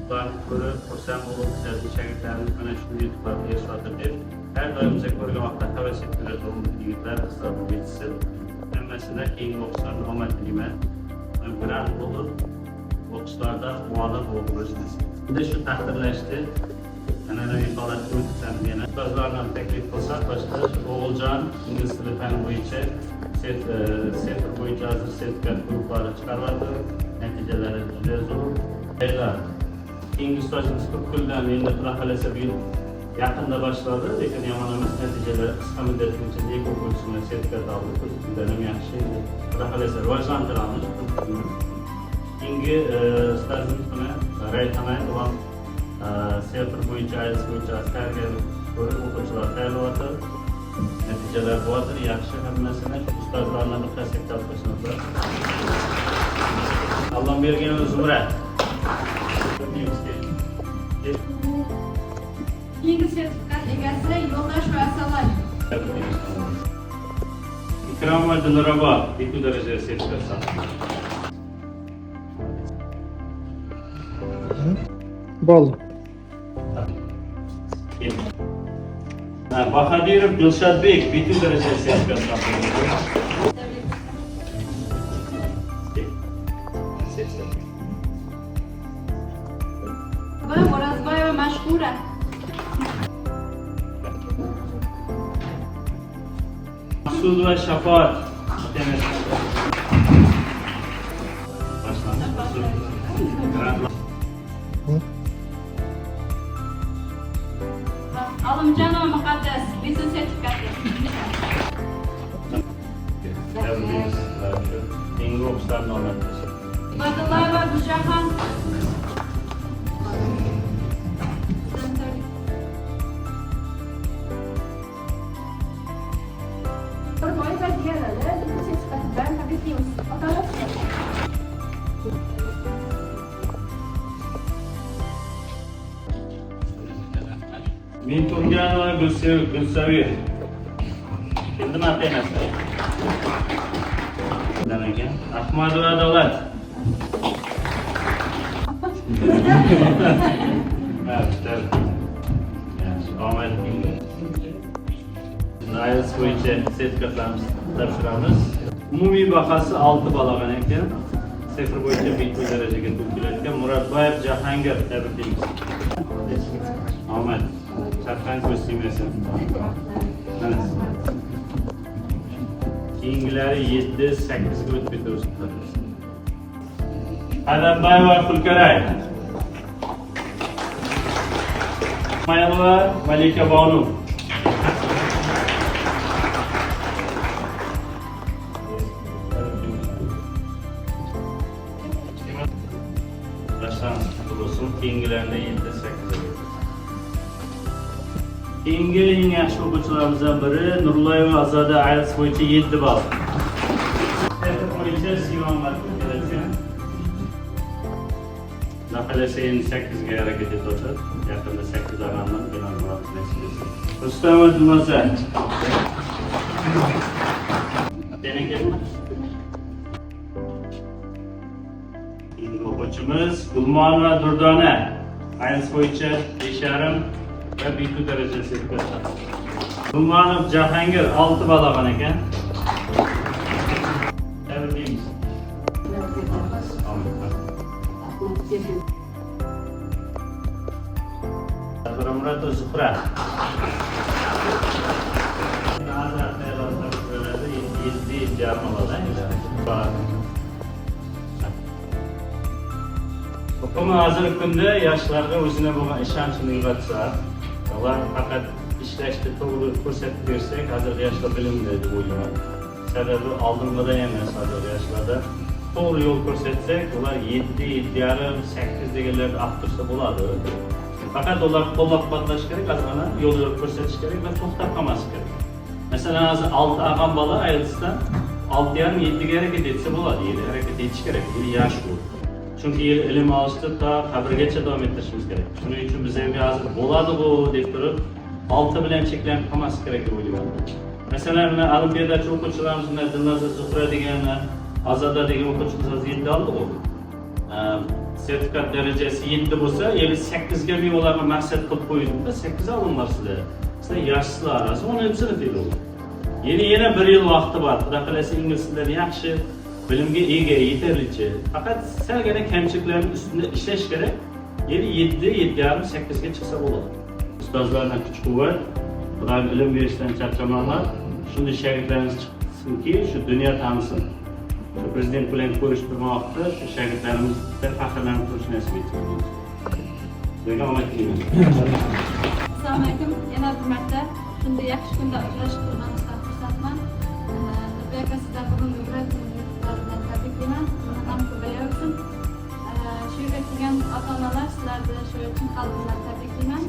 YouTube'larni ko'rib, xursand bo'lib, bizlarning shogirdlarimiz mana shu YouTube'larga erishadi deb har doim bizga ko'rgan vaqtda havas etib yuradigan yigitlar, qizlar yetishsin. Hammasida keyingi o'qishlarni omad tilayman. Grant bo'lib, o'qishlarda muallif bo'lishimiz. Endi shu taqdirlashdi. An'anaviy holatda o'tishdan yana ustozlardan taklif qilsak, boshqa O'g'iljon ingliz tili fani bo'yicha sektor bo'yicha hozir sertifikat guruhlari chiqaryapti. Natijalari juda zo'r. Keyingi stajimiz 40 kundan endi xudo xolasa bu yil yaqinda boshladi, lekin yomon emas, natijalari qisqa muddatga ichida ekol bo'lishini sertifikat oldi. Juda ham yaxshi. Xudo xolasa rivojlantiramiz. Keyingi stajimiz buni Rayhamay va sektor bo'yicha, IELTS bo'yicha askarga ko'rib o'quvchilar tayyorlayapti. Natijalar bo'ladir, yaxshi hammasini ustozlarning bir tasdiqlab qo'yishimiz. Alloh bergan Zumra. Keyingi sertifikat egasi Yo'ldosh Vasalay. Ikrom va Dilrabo bitta darajada sertifikat. Bo'ldi. Bahadirov Dilshadbek bitta darajada sertifikat. O'razboyeva Mashhura. Maqsud va Shafoat. Alimjanova Muqaddas, biznes sertifikati. Keyingi o'qishlarni oladi. Badillayeva Gulshahan. Minturganova Gulsavir. Endi marta emas. Demak, Ahmadova Davlat. Omad IELTS bo'yicha sertifikatlarimiz topshiramiz. Umumiy bahasi 6 balogan ekan. Sifr bo'yicha bitta darajaga to'ldirilgan Muratboyev Jahongir tabriklaymiz. Omad Safran kostyumisin. Keyingilari 7-8 ga o'tib ketaversin. Adambayeva Fulkaray. Mayalova Malika Bonu. Keyingilarida 7-8. Keyingi eng yaxshi o'quvchilarimizdan biri Nurlayeva Azoda IELTS bo'yicha 7 ball. Sektor bo'yicha Simon markaz kelgan. Nafalasi 8 ga harakat etadi. Yaqinda 8 aralama bilan boramiz. Rustam Dilnoza. O'quvchimiz Gulmonova Durdona IELTS bo'yicha 5,5 va B2 darajasi sertifikat. Gulmonov Jahongir 6 ball olgan ekan. Tabriklaymiz. Muratov Zuhra. Hukumat hozirgi kunda yoshlarga o'zina bo'lgan ishonchni uyg'otsa, ular faqat ishlashni to'g'ri ko'rsatib bersak, hozirgi yoshlar bilimli deb o'ylayman. Sababi oldingida emas, hozirgi yoshlarda to'g'ri yo'l ko'rsatsak, ular 7,5, 8 deganlarni olib tursa bo'ladi. Faqat ular qo'llab-quvvatlash kerak, azgina yo'l ko'rsatish kerak va to'xtab qolmaslik kerak. Masalan, hozir 6 olgan bola IELTSdan 6,5-7 ga harakat etsa bo'ladi, harakat etish kerak, bu yosh bu. Chunki ilm olishda to qabrgacha davom ettirishimiz kerak. Shuning uchun biz ham hozir bo'ladi bu deb turib 6 bilan cheklanib qolmaslik kerak deb o'ylayman. Masalan, olimpiadachi o'quvchilarimiz Dilnoza Zuhra degan, Azoda degan o'quvchimiz 7 oldi. sertifikat derecesi 7 bo'lsa, 8 ga men ularga maqsad qilib qo'ydimda, 8 olinlar sizlar. Sizlar yoshsizlar arasi 10-sinf edi u. Yana 1 yil vaqti bor. Xudo xolasa ingliz tilini yaxshi, bilimga ega, yetarlicha. Faqat salgina kamchiliklarning ustida ishlash kerak. 7,5 8 ga chiqsa bo'ladi. Ustozlarning kuch-quvvat, ular ilm berishdan charchamanglar. Shunday shogirdlarimiz chiqsinki, shu dunyo tanisin. Shu prezident bilan ko'rishtirgan vaqtda shu shogirdlarimizdan faxrlanib turish nasib etsin. Sizlarga omad tilayman. Assalomu alaykum. Yana bir marta shunday yaxshi kunda uchrashib turganimizdan xursandman. Nurbek sizlar bugun bilan tabriklayman. Ham ko'payarsin. Shu yerga kelgan ota-onalar sizlarni shu chin qalbimdan tabriklayman.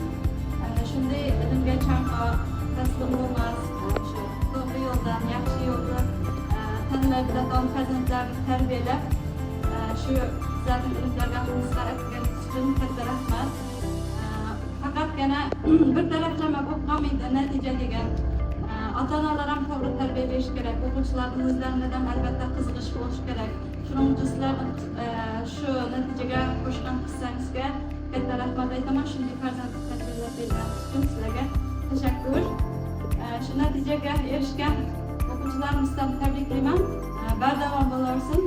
Shunday ilmga chanqoq, taslim bo'lmas, shu to'g'ri yo'ldan, yaxshi yo'lda tanlaydigan farzandlarni tarbiyalab, shu sizlarning ilmlarga hissa etganingiz uchun katta rahmat. Faqatgina bir taraflama bo'lib qolmaydi natija degan. Ota-onalar ham to'g'ri tarbiya berish kerak, o'quvchilarning o'zlaridan ham albatta qiziqish bo'lishi kerak. Shuning uchun sizlarning shu natijaga qo'shgan hissangizga katta rahmat aytaman. Shunday farzandni tarbiyalab berganingiz uchun sizlarga tashakkur. Shu natijaga erishgan o'quvchilarimizdan tabriklayman. Bardavom bo'laversin.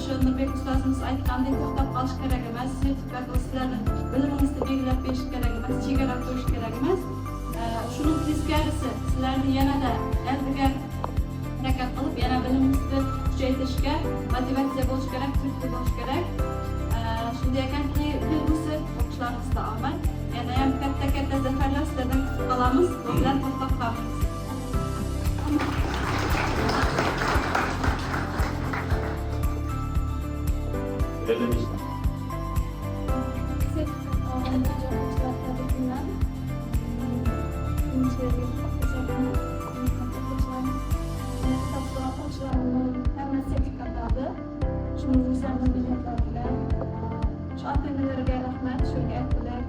Shu Nurbek ustozimiz aytgandek to'xtab qolish kerak emas. Sertifikat sizlarni bilimingizni belgilab berish kerak emas, chegara qo'yish kerak emas. Shuning teskarisi sizlarni yanada oldiga harakat qilib, yana bilimingizni kuchaytirishga motivatsiya bo'lish kerak, turtki bo'lish kerak. Shunday ekanki, kelgusi o'qishlarimizda omad, yana ham katta zafarlar sizlardan kutib qolamiz. Bu bilan to'xtab qolamiz. Şu antenelere rahmet, şöyle ettiler.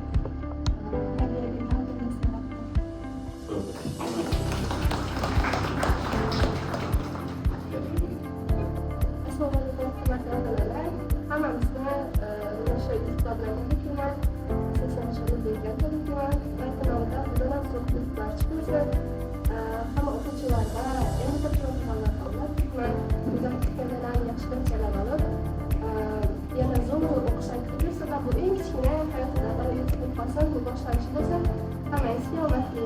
Bu en kichkina hayotda yutib qolsa, bu boshlanishida hamma esi omadli.